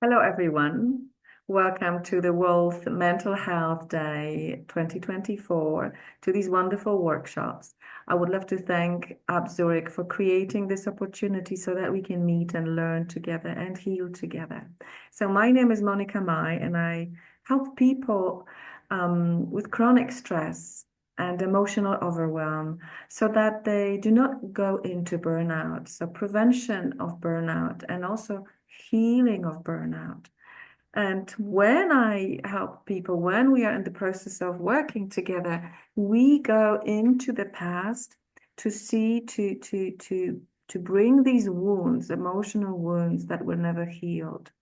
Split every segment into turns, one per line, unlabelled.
Hello, everyone. Welcome to the World Mental Health Day 2024, to these wonderful workshops. I would love to thank Zurich for creating this opportunity so that we can meet and learn together and heal together. So my name is Monika Maj, and I help people with chronic stress and emotional overwhelm so that they do not go into burnout. So prevention of burnout and also healing of burnout. And when I help people, when we are in the process of working together, we go into the past to see, to bring these wounds, emotional wounds that were never healed,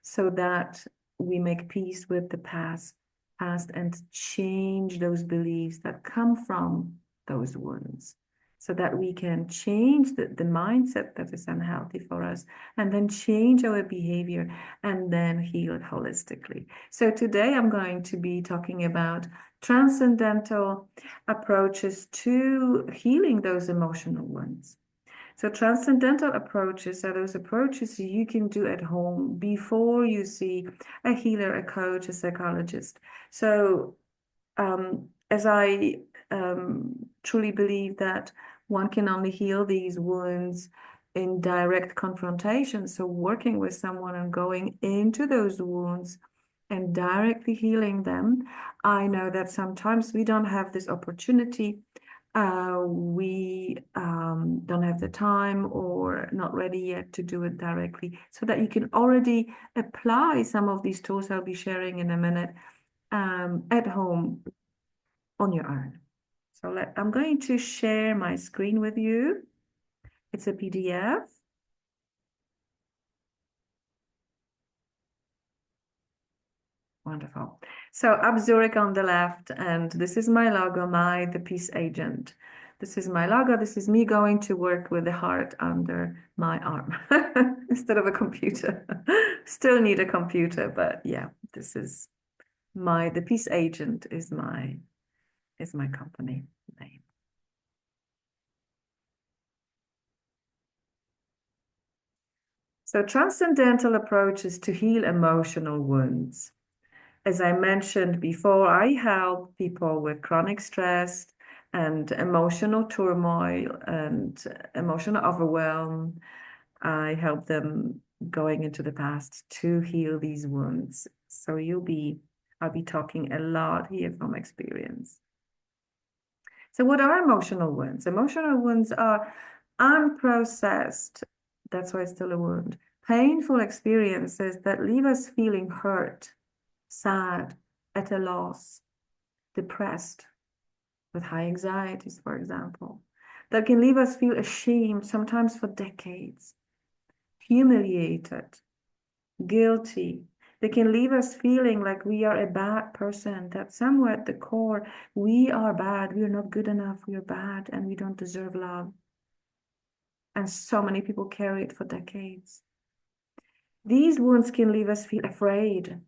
so that we make peace with the past and change those beliefs that come from those wounds, so that we can change the mindset that is unhealthy for us, and then change our behavior, and then heal it holistically. So today I'm going to be talking about transcendental approaches to healing those emotional wounds. So transcendental approaches are those approaches you can do at home before you see a healer, a coach, a psychologist. So as I truly believe that one can only heal these wounds in direct confrontation, so working with someone and going into those wounds and directly healing them, I know that sometimes we don't have this opportunity. We don't have the time or not ready yet to do it directly, so that you can already apply some of these tools I'll be sharing in a minute at home on your own. So I'm going to share my screen with you. It's a PDF. Wonderful. So up Zurich on the left, and this is my logo, the peace agent. This is my logo. This is me going to work with the heart under my arm instead of a computer. Still need a computer, but yeah, this is the peace agent is my company name. So transcendental approaches to heal emotional wounds. As I mentioned before, I help people with chronic stress and emotional turmoil and emotional overwhelm. I help them going into the past to heal these wounds. So I'll be talking a lot here from experience. So what are emotional wounds? Emotional wounds are unprocessed, that's why it's still a wound, painful experiences that leave us feeling hurt, sad, at a loss, depressed, with high anxieties, for example, that can leave us feel ashamed, sometimes for decades, humiliated, guilty. They can leave us feeling like we are a bad person, that somewhere at the core, we are bad, we are not good enough, we are bad, and we don't deserve love. And so many people carry it for decades. These wounds can leave us feel afraid,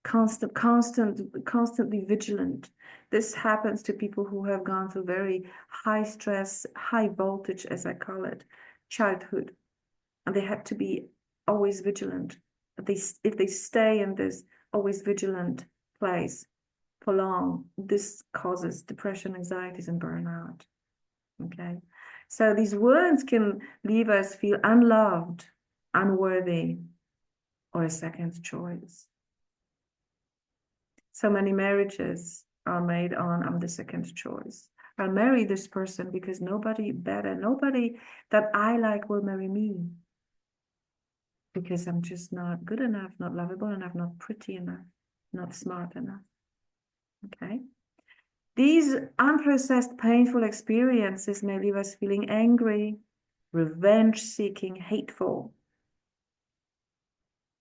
constantly vigilant. This happens to people who have gone through very high stress, high voltage, as I call it, childhood. And they had to be always vigilant. If they stay in this always vigilant place for long, this causes depression, anxieties, and burnout. Okay. So these wounds can leave us feel unloved, unworthy, or a second choice. So many marriages are made on I'm the second choice. I'll marry this person because nobody better, nobody that I like will marry me, because I'm just not good enough, not lovable enough, not pretty enough, not smart enough. Okay. These unprocessed, painful experiences may leave us feeling angry, revenge-seeking, hateful.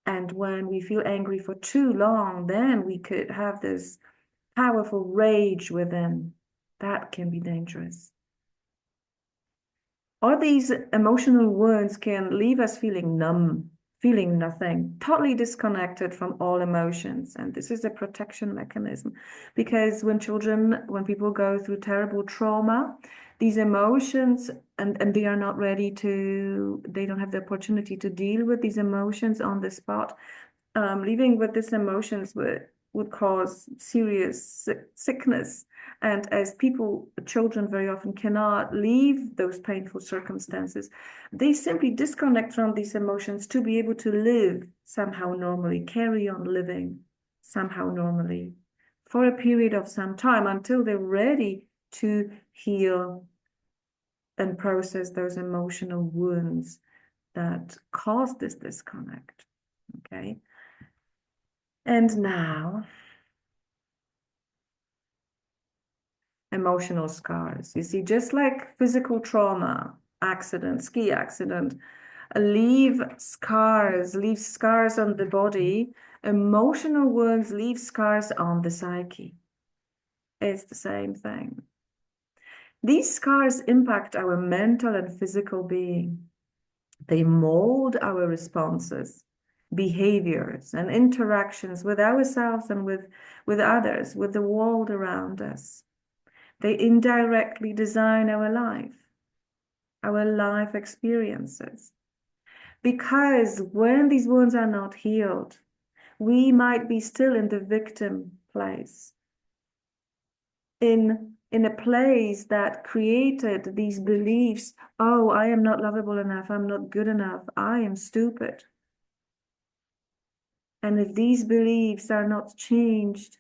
And when we feel angry for too long, then we could have this powerful rage within. That can be dangerous. Or these emotional wounds can leave us feeling numb, feeling nothing, totally disconnected from all emotions. And this is a protection mechanism, because when people go through terrible trauma, these emotions, and they are not ready to, they don't have the opportunity to deal with these emotions on the spot. Living with these emotions would cause serious sickness. And as people, children very often cannot leave those painful circumstances, they simply disconnect from these emotions to be able to live somehow normally, carry on living somehow normally for a period of some time until they're ready to heal and process those emotional wounds that cause this disconnect. Okay. And now, emotional scars. You see, just like physical trauma, accident, ski accident, leave scars on the body, emotional wounds leave scars on the psyche. It's the same thing. These scars impact our mental and physical being. They mold our responses, behaviors, and interactions with ourselves and with others, with the world around us. They indirectly design our life experiences. Because when these wounds are not healed, we might be still in the victim place, in a place that created these beliefs. Oh, I am not lovable enough. I'm not good enough. I am stupid. And if these beliefs are not changed,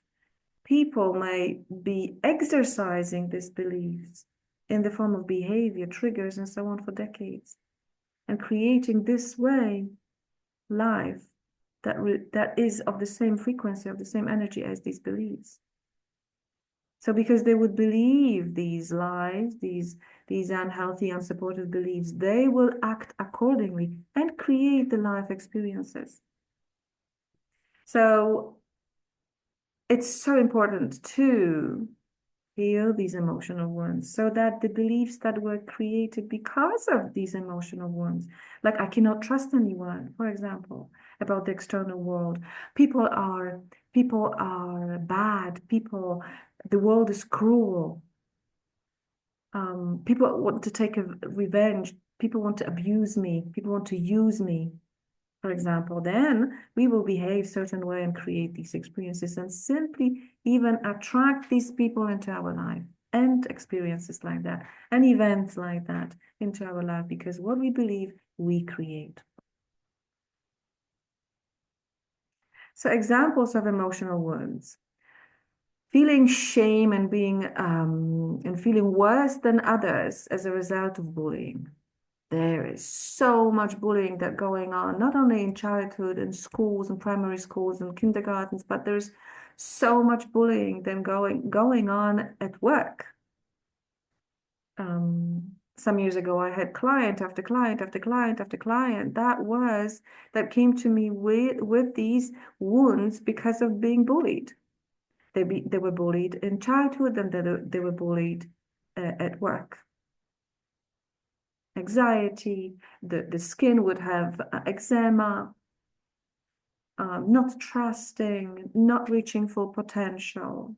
people may be exercising these beliefs in the form of behavior, triggers, and so on for decades, and creating this way life that is of the same frequency, of the same energy as these beliefs. So because they would believe these lies, these unhealthy, unsupported beliefs, they will act accordingly and create the life experiences. So it's so important to heal these emotional wounds so that the beliefs that were created because of these emotional wounds, like I cannot trust anyone, for example, about the external world. People are bad. The world is cruel. People want to take a revenge. People want to abuse me. People want to use me, for example. Then we will behave a certain way and create these experiences and simply even attract these people into our life and experiences like that and events like that into our life, because what we believe, we create. So examples of emotional wounds: feeling shame and being and feeling worse than others as a result of bullying. There is so much bullying that going on, not only in childhood and schools and primary schools and kindergartens, but there's so much bullying then going on at work. Some years ago, I had client after client after client after client that came to me with these wounds because of being bullied. They were bullied in childhood, and they were bullied at work. Anxiety, the skin would have eczema, not trusting, not reaching full potential,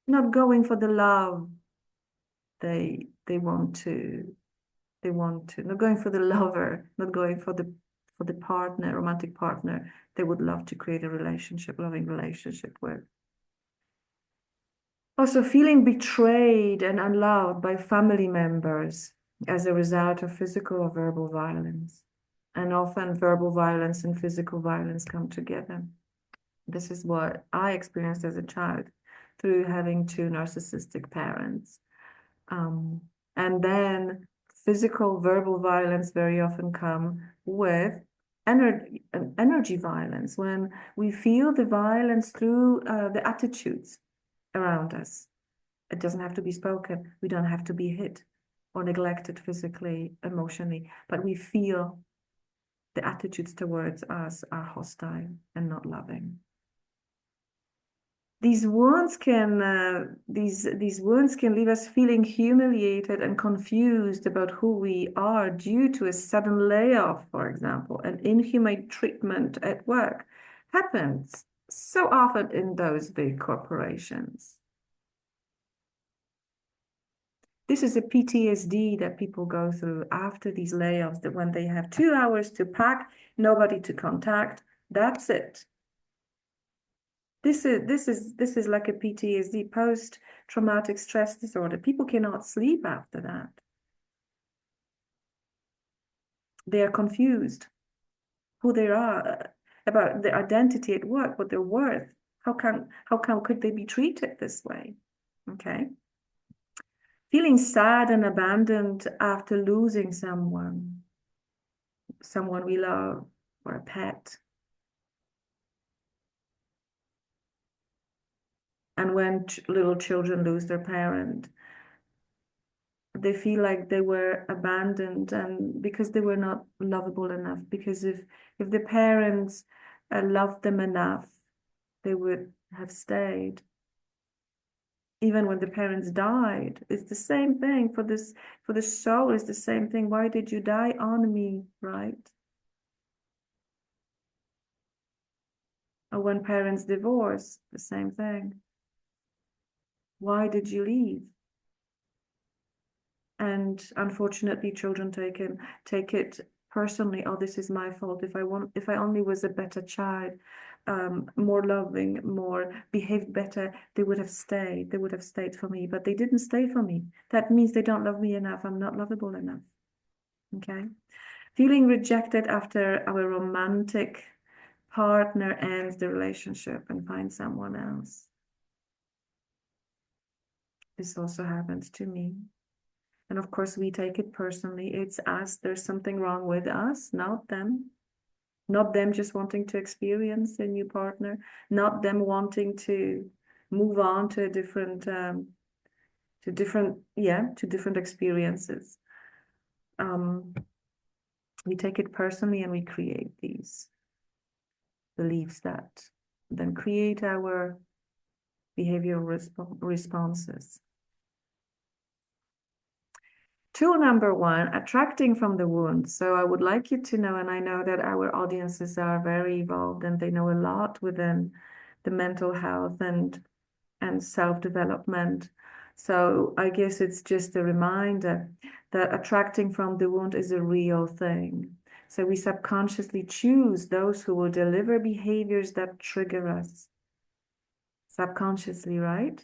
not going for the love they want to, not going for the lover, not going for the partner, romantic partner they would love to create a relationship, loving relationship with. Also feeling betrayed and unloved by family members as a result of physical or verbal violence. And often verbal violence and physical violence come together. This is what I experienced as a child through having two narcissistic parents. And then physical, verbal violence very often come with energy violence, when we feel the violence through the attitudes around us. It doesn't have to be spoken. We don't have to be hit or neglected physically, emotionally, but we feel the attitudes towards us are hostile and not loving. These wounds can leave us feeling humiliated and confused about who we are due to a sudden layoff, for example. An inhumane treatment at work happens so often in those big corporations. This is a PTSD that people go through after these layoffs, that when they have 2 hours to pack, nobody to contact, that's it. This is like a PTSD, post-traumatic stress disorder. People cannot sleep after that. They are confused who they are, about their identity at work, what they're worth. How could they be treated this way? Okay. Feeling sad and abandoned after losing someone we love, or a pet. And when little children lose their parent, they feel like they were abandoned, and because they were not lovable enough. Because if the parents loved them enough, they would have stayed. Even when the parents died, it's the same thing for the soul. It's the same thing. Why did you die on me, right? Or when parents divorce, the same thing. Why did you leave? And unfortunately, children take it personally. Oh, this is my fault. If I only was a better child, more loving, more behaved better, they would have stayed. They would have stayed for me, but they didn't stay for me. That means they don't love me enough. I'm not lovable enough. Okay. Feeling rejected after our romantic partner ends the relationship and finds someone else. This also happens to me. And of course, we take it personally. It's us. There's something wrong with us, not them. Not them just wanting to experience a new partner, not them wanting to move on to a different, to different experiences. We take it personally and we create these beliefs that then create our behavioral responses. Tool number 1, attracting from the wound. So I would like you to know, and I know that our audiences are very evolved and they know a lot within the mental health and self-development. So I guess it's just a reminder that attracting from the wound is a real thing. So we subconsciously choose those who will deliver behaviors that trigger us. Subconsciously, right?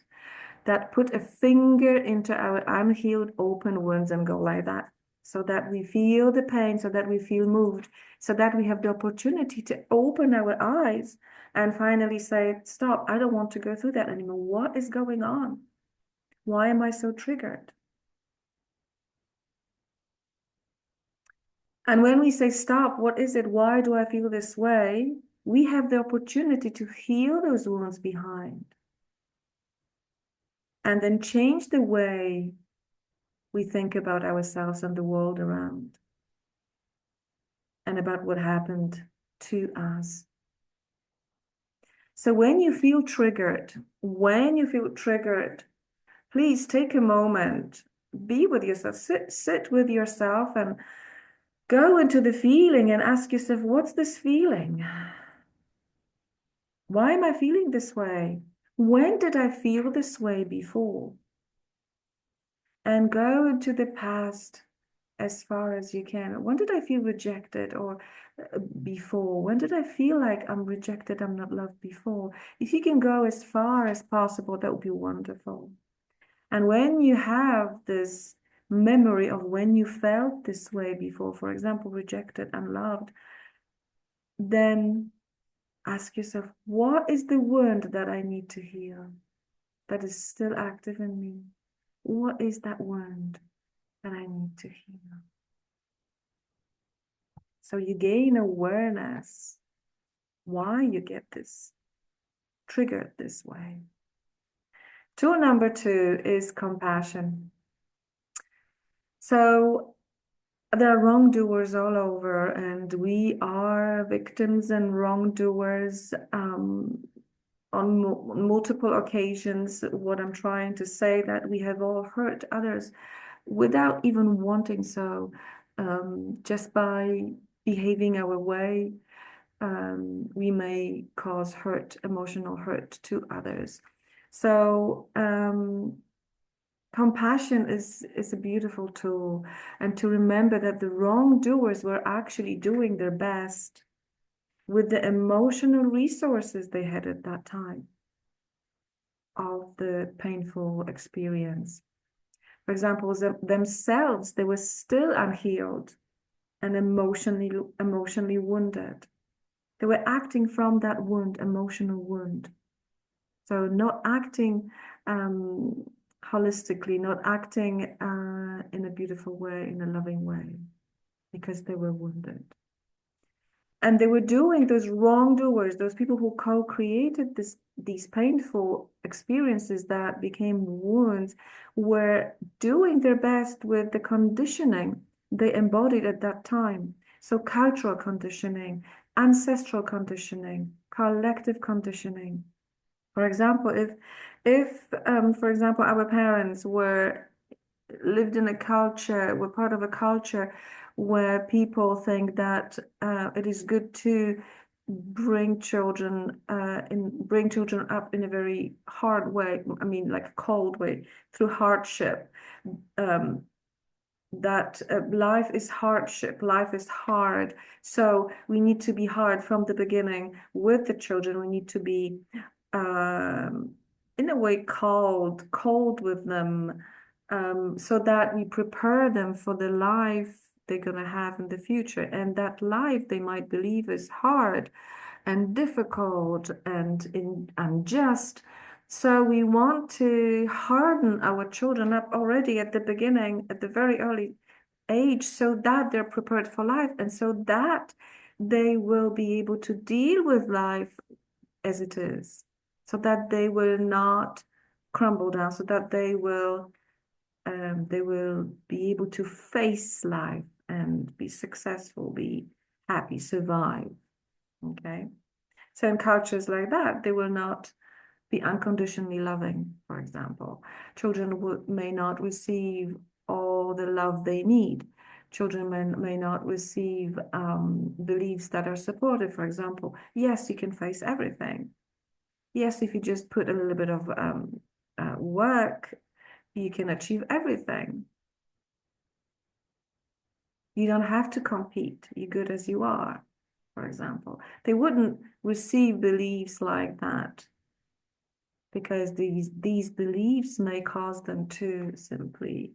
That put a finger into our unhealed open wounds and go like that, so that we feel the pain, so that we feel moved, so that we have the opportunity to open our eyes and finally say, stop, I don't want to go through that anymore. What is going on? Why am I so triggered? And when we say stop, what is it? Why do I feel this way? We have the opportunity to heal those wounds behind and then change the way we think about ourselves and the world around, and about what happened to us. So when you feel triggered, please take a moment, be with yourself, sit with yourself and go into the feeling and ask yourself, what's this feeling? Why am I feeling this way? When did I feel this way before? And go into the past as far as you can. When did I feel rejected or before? When did I feel like I'm rejected, I'm not loved before? If you can go as far as possible, that would be wonderful. And when you have this memory of when you felt this way before, for example, rejected, unloved, then ask yourself, what is the wound that I need to heal that is still active in me? What is that wound that I need to heal? So you gain awareness why you get this triggered this way. Tool number 2 is compassion. So there are wrongdoers all over, and we are victims and wrongdoers on multiple occasions. What I'm trying to say, that we have all hurt others without even wanting so, just by behaving our way. We may cause hurt, emotional hurt to others. So compassion is a beautiful tool, and to remember that the wrongdoers were actually doing their best with the emotional resources they had at that time of the painful experience. For example, themselves, they were still unhealed and emotionally wounded. They were acting from that wound, emotional wound. So not acting holistically, not acting in a beautiful way, in a loving way, because they were wounded. And they were doing, those wrongdoers, those people who co-created these painful experiences that became wounds, were doing their best with the conditioning they embodied at that time. So cultural conditioning, ancestral conditioning, collective conditioning. For example, if for example, our parents lived in a culture, were part of a culture where people think that it is good to bring children up in a very hard way. I mean, like a cold way, through hardship. That life is hardship, life is hard. So we need to be hard from the beginning with the children. We need to be in a way cold with them, so that we prepare them for the life they're going to have in the future. And that life they might believe is hard and difficult and unjust. So we want to harden our children up already at the beginning, at the very early age, so that they're prepared for life and so that they will be able to deal with life as it is, so that they will not crumble down, so that they will be able to face life and be successful, be happy, survive. Okay. So in cultures like that, they will not be unconditionally loving, for example. Children may not receive all the love they need. Children may not receive beliefs that are supportive, for example. Yes, you can face everything. Yes, if you just put a little bit of work, you can achieve everything. You don't have to compete. You're good as you are, for example. They wouldn't receive beliefs like that because these beliefs may cause them to simply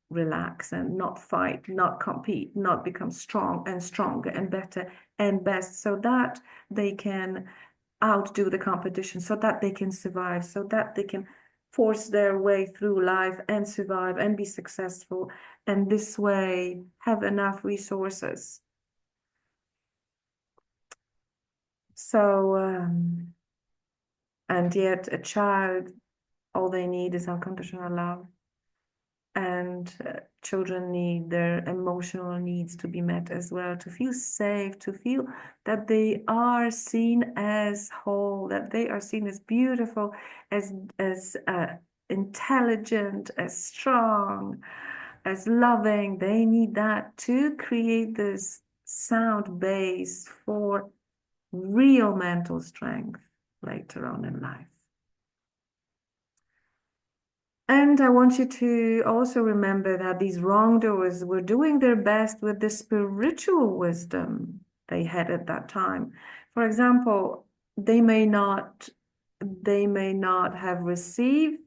relax and not fight, not compete, not become strong and stronger and better and best, so that they can outdo the competition, so that they can survive, so that they can force their way through life and survive and be successful, and this way have enough resources. So, and yet a child, all they need is unconditional love. And children need their emotional needs to be met as well, to feel safe, to feel that they are seen as whole, that they are seen as beautiful, as intelligent, as strong, as loving. They need that to create this sound base for real mental strength later on in life. And I want you to also remember that these wrongdoers were doing their best with the spiritual wisdom they had at that time. For example, they may not have received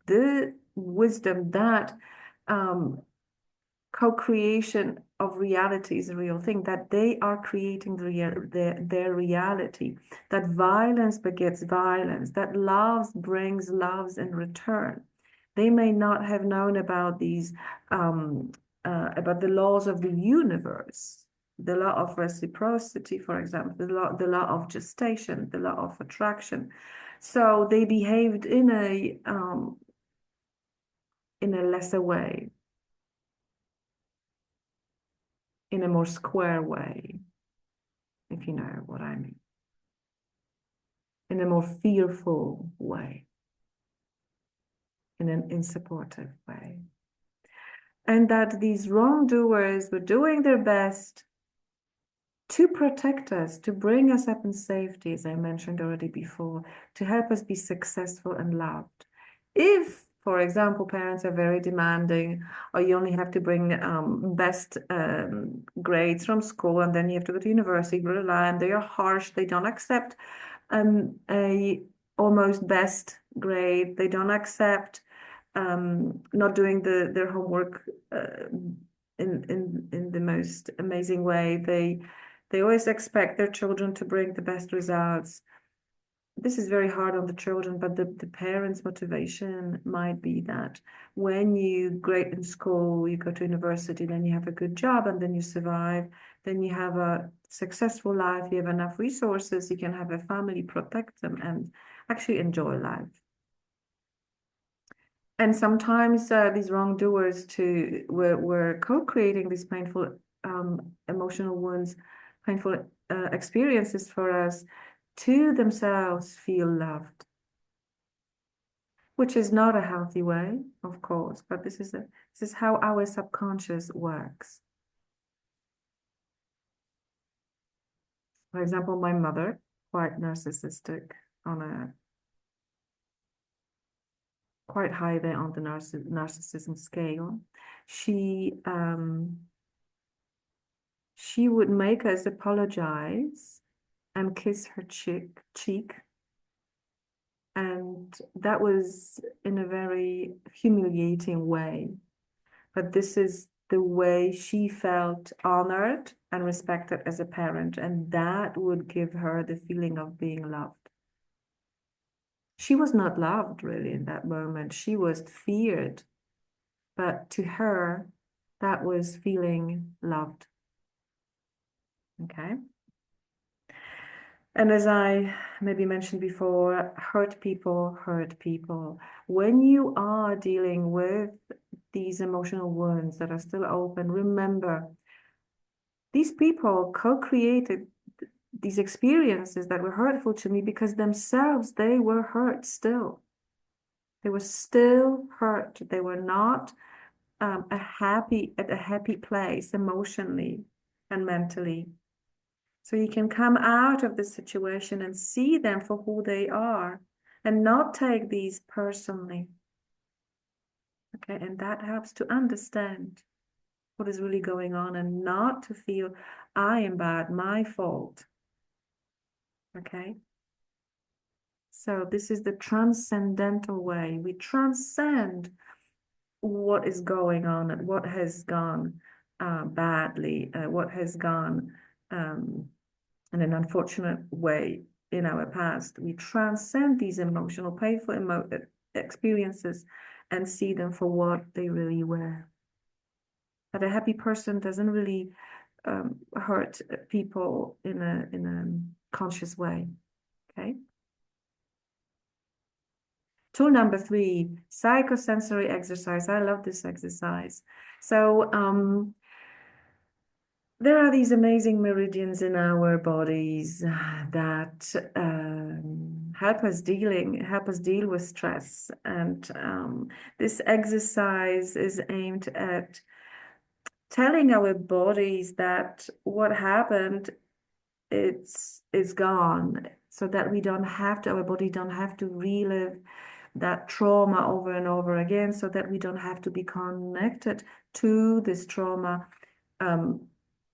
the wisdom that co-creation of reality is a real thing, that they are creating their reality, that violence begets violence, that love brings loves in return. They may not have known about these, about the laws of the universe, the law of reciprocity, for example, the law of gestation, the law of attraction. So they behaved in a lesser way, in a more square way, if you know what I mean, in a more fearful way, in an insupportive way. And that these wrongdoers were doing their best to protect us, to bring us up in safety, as I mentioned already before, to help us be successful and loved. If For example, parents are very demanding, or you only have to bring best grades from school, and then you have to go to university, blah, blah, blah, and they are harsh. They don't accept a almost best grade. They don't accept not doing their homework in the most amazing way. They always expect their children to bring the best results. This is very hard on the children, but the parents' motivation might be that when you grade in school, you go to university, then you have a good job, and then you survive, then you have a successful life, you have enough resources, you can have a family, protect them, and actually enjoy life. And sometimes these wrongdoers were co-creating these painful emotional wounds, painful experiences for us to themselves feel loved, which is not a healthy way, of course, but this is how our subconscious works. For example, my mother, quite narcissistic on a quite high there on the narcissism scale. She would make us apologize and kiss her cheek. And that was in a very humiliating way. But this is the way she felt honored and respected as a parent. And that would give her the feeling of being loved. She was not loved really in that moment. She was feared. But to her, that was feeling loved. Okay. And as I maybe mentioned before, hurt people hurt people. When you are dealing with these emotional wounds that are still open, remember, these people co-created these experiences that were hurtful to me because themselves, they were hurt still. They were still hurt. They were not at a happy place emotionally and mentally. So you can come out of the situation and see them for who they are and not take these personally. Okay, and that helps to understand what is really going on and not to feel I am bad, my fault. Okay. So this is the transcendental way. We transcend what is going on and what has gone badly, what has gone in an unfortunate way in our past. We transcend these emotional, painful experiences and see them for what they really were. But a happy person doesn't really hurt people in a conscious way. Okay. Tool number 3, psychosensory exercise. I love this exercise. So there are these amazing meridians in our bodies that help us deal with stress. And this exercise is aimed at telling our bodies that what happened, it's gone, so that our body don't have to relive that trauma over and over again, so that we don't have to be connected to this trauma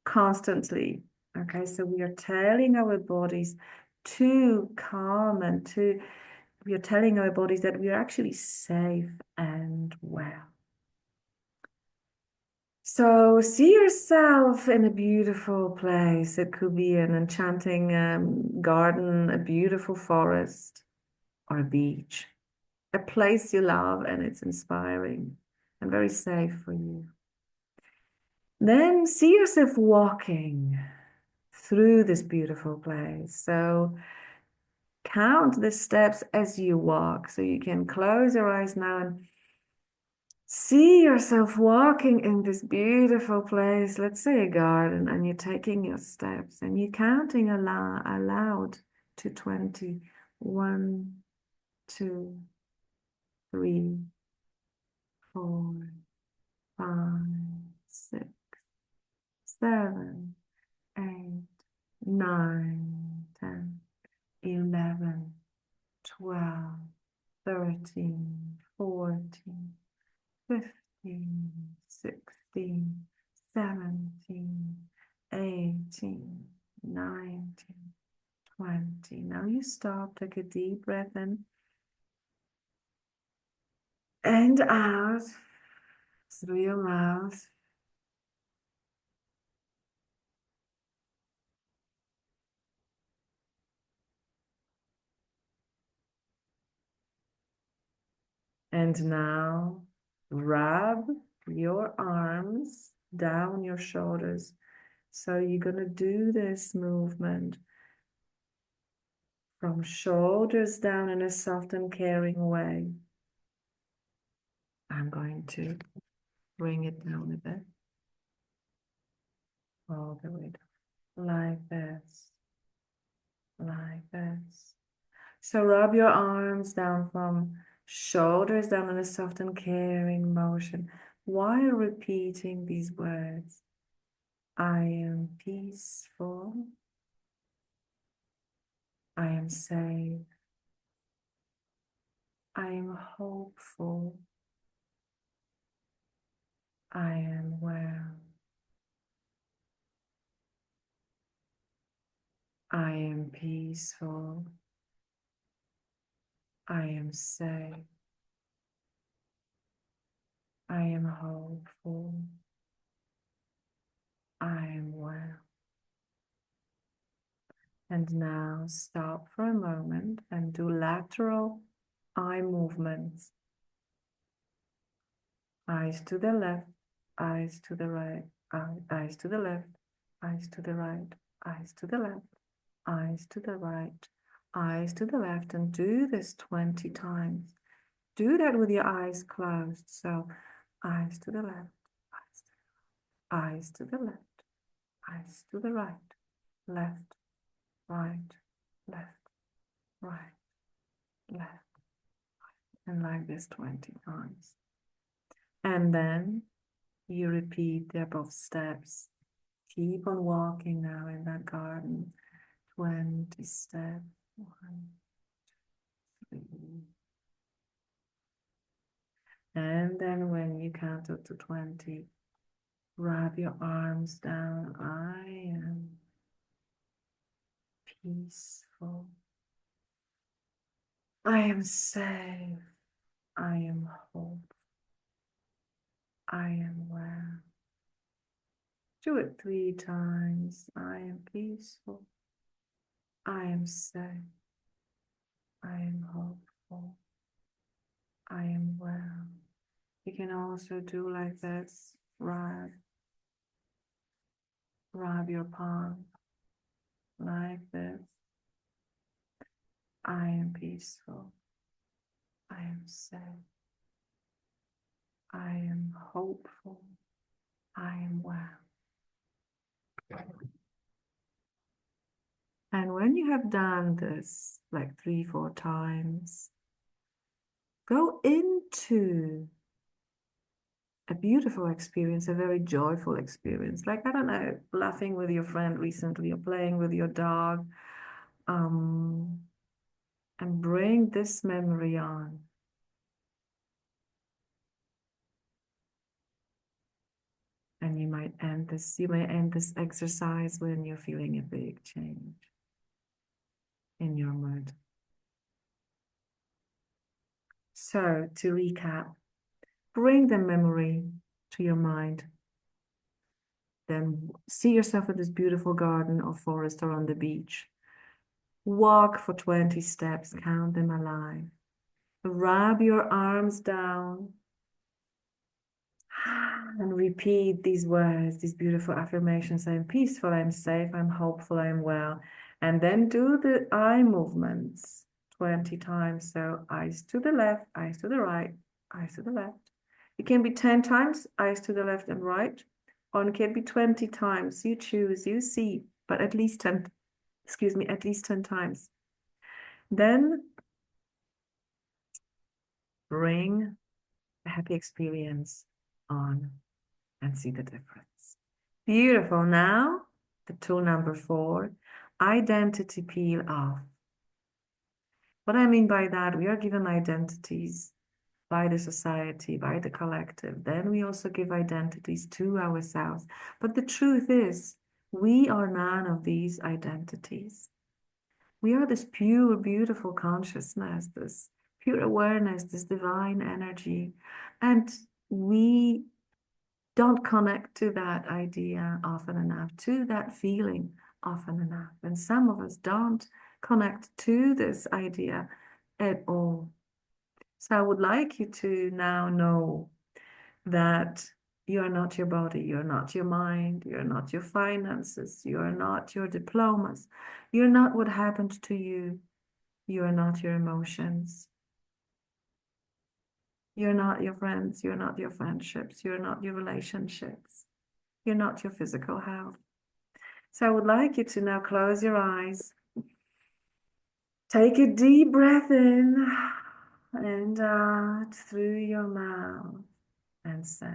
constantly. Okay, so we are telling our bodies to calm and we are telling our bodies that we are actually safe and well. So see yourself in a beautiful place. It could be an enchanting garden, a beautiful forest, or a beach, a place you love and it's inspiring and very safe for you. Then see yourself walking through this beautiful place. So count the steps as you walk. So you can close your eyes now and see yourself walking in this beautiful place, let's say a garden, and you're taking your steps and you're counting aloud to 20. 1, 2, 3, 4, 5, 6, 7, 8, 9, 10, 11, 12, 13, 14, 15, 16, 17, 18, 19, 20. Now you stop, take a deep breath in and out through your mouth. And now rub your arms down your shoulders. So you're going to do this movement from shoulders down in a soft and caring way. I'm going to bring it down a bit. All the way down. Like this. Like this. So rub your arms down from shoulders down in a soft and caring motion while repeating these words. I am peaceful. I am safe. I am hopeful. I am well. I am peaceful. I am safe. I am hopeful. I am well. And now stop for a moment and do lateral eye movements. Eyes to the left, eyes to the right, eyes to the left, eyes to the right, eyes to the left, eyes to the right, eyes to the left, and do this 20 times. Do that with your eyes closed. So eyes to the left, eyes to the left, eyes to the right, left, right, left, right, left, and like this 20 times. And then you repeat the above steps. Keep on walking now in that garden. 20 steps. 1, 3. And then when you count up to 20, wrap your arms down. I am peaceful. I am safe. I am whole. I am well. Do it 3 times. I am peaceful. I am safe. I am hopeful. I am well. You can also do like this. Rub your palm like this. I am peaceful. I am safe. I am hopeful. I am well. And when you have done this like 3, 4 times, go into a beautiful experience, a very joyful experience. Like, I don't know, laughing with your friend recently or playing with your dog. And bring this memory on. And you may end this exercise when you're feeling a big change in your mood. So to recap, bring the memory to your mind. Then see yourself in this beautiful garden or forest or on the beach. Walk for 20 steps, count them alive. Rub your arms down and repeat these words, these beautiful affirmations. I'm peaceful, I'm safe, I'm hopeful, I'm well. And then do the eye movements 20 times. So eyes to the left, eyes to the right, eyes to the left. It can be 10 times, eyes to the left and right, or it can be 20 times. You choose, you see, but at least 10, at least 10 times. Then bring a happy experience on and see the difference. Beautiful. Now, the tool number 4, identity peel off. What I mean by that, we are given identities by the society, by the collective. Then we also give identities to ourselves. But the truth is, we are none of these identities. We are this pure, beautiful consciousness, this pure awareness, this divine energy. And we don't connect to that idea often enough, to that feeling often enough. And some of us don't connect to this idea at all. So I would like you to now know that you are not your body, you're not your mind, you're not your finances, you're not your diplomas, you're not what happened to you, you're not your emotions, you're not your friends, you're not your friendships, you're not your relationships, you're not your physical health. So I would like you to now close your eyes, take a deep breath in and out through your mouth and say,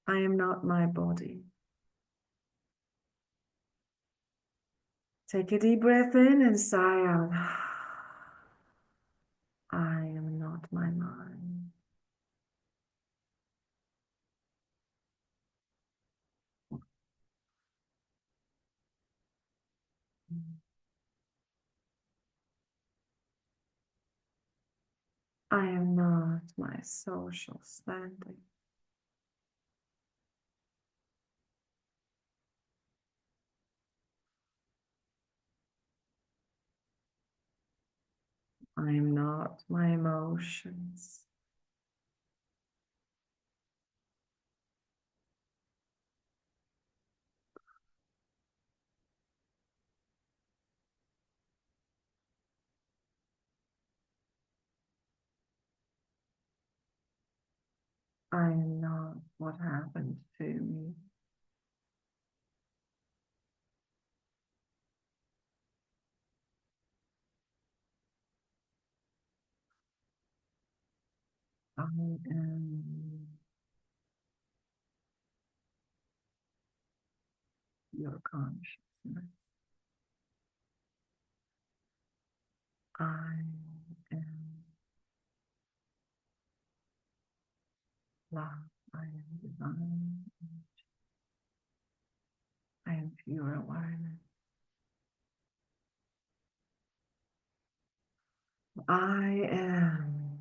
I am not my body. Take a deep breath in and sigh out. I am not my mind. I am not my social standing. I am not my emotions. I am not what happened to me. I am your consciousness. I am love. I am divine. I am pure awareness. I am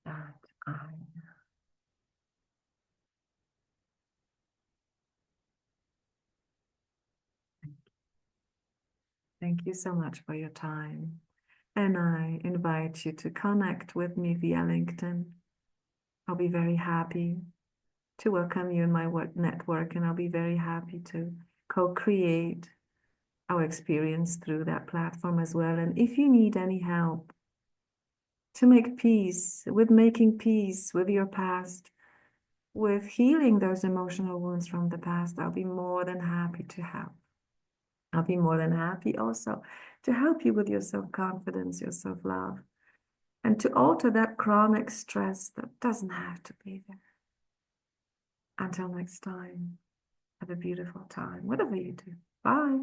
that I am. Thank you so much for your time. And I invite you to connect with me via LinkedIn. I'll be very happy to welcome you in my work network, and I'll be very happy to co-create our experience through that platform as well. And if you need any help to make peace with making peace with your past, with healing those emotional wounds from the past, I'll be more than happy to help. I'll be more than happy also to help you with your self-confidence, your self-love, and to alter that chronic stress that doesn't have to be there. Until next time, have a beautiful time, whatever you do. Bye.